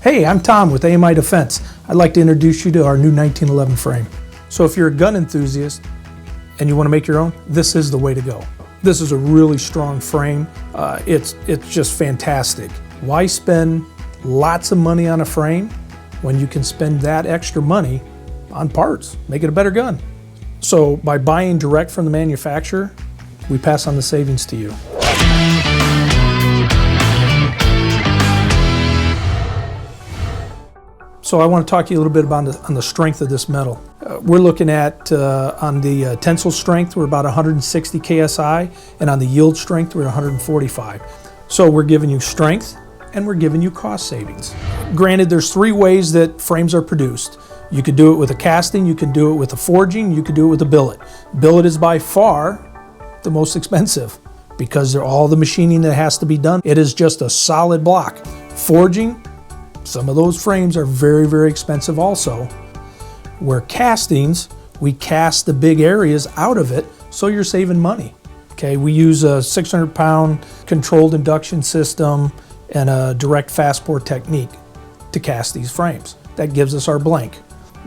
Hey, I'm Tom with AMI Defense. I'd like to introduce you to our new 1911 frame. So if you're a gun enthusiast and you want to make your own, this is the way to go. This is a really strong frame. It's just fantastic. Why spend lots of money on a frame when you can spend that extra money on parts, make it a better gun? So by buying direct from the manufacturer, we pass on the savings to you. So I want to talk to you a little bit about on the strength of this metal. We're looking at, on the tensile strength, we're about 160 KSI, and on the yield strength, we're 145. So we're giving you strength, and we're giving you cost savings. Granted, there's three ways that frames are produced. You could do it with a casting, you can do it with a forging, you could do it with a billet. Billet is by far the most expensive because they're all the machining that has to be done. It is just a solid block. Forging, some of those frames are very, very expensive also. Where castings, we cast the big areas out of it, so you're saving money. Okay, we use a 600-pound controlled induction system and a direct fast bore technique to cast these frames. That gives us our blank.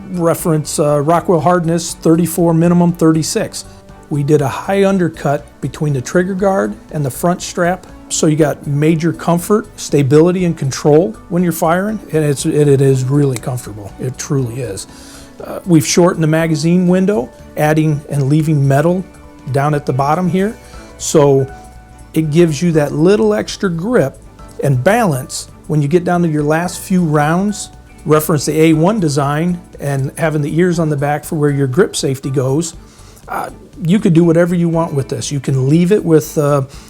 Reference Rockwell hardness, 34 minimum, 36. We did a high undercut between the trigger guard and the front strap, so you got major comfort, stability, and control when you're firing, and it is really comfortable. It truly is. We've shortened the magazine window, adding and leaving metal down at the bottom here, so it gives you that little extra grip and balance when you get down to your last few rounds. Reference the A1 design and having the ears on the back for where your grip safety goes. You could do whatever you want with this. You can leave it with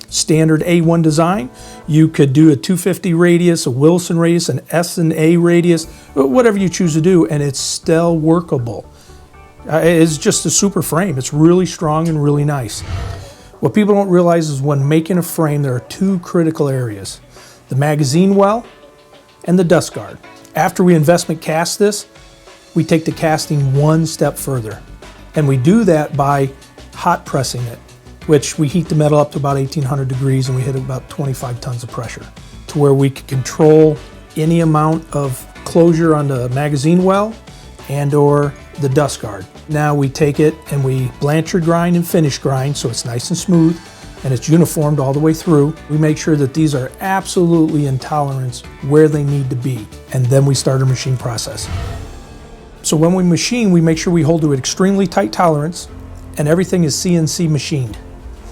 standard A1 design. You could do a 250 radius, a Wilson radius, an S&A radius, whatever you choose to do, and it's still workable. It's just a super frame. It's really strong and really nice. What people don't realize is when making a frame, there are two critical areas: the magazine well and the dust guard. After we investment cast this, we take the casting one step further. And we do that by hot pressing it, which we heat the metal up to about 1800 degrees and we hit about 25 tons of pressure to where we can control any amount of closure on the magazine well and or the dust guard. Now we take it and we blanchard grind and finish grind so it's nice and smooth and it's uniformed all the way through. We make sure that these are absolutely in tolerance where they need to be, and then we start our machine process. So when we machine, we make sure we hold to an extremely tight tolerance and everything is CNC machined.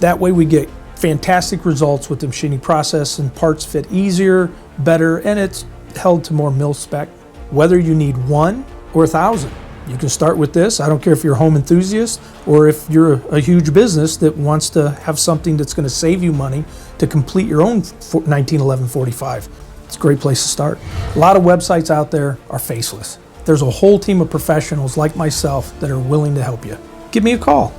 That way we get fantastic results with the machining process and parts fit easier, better, and it's held to more mil spec. Whether you need 1 or 1,000, you can start with this. I don't care if you're a home enthusiast or if you're a huge business that wants to have something that's going to save you money to complete your own 1911 45. It's a great place to start. A lot of websites out there are faceless. There's a whole team of professionals like myself that are willing to help you. Give me a call.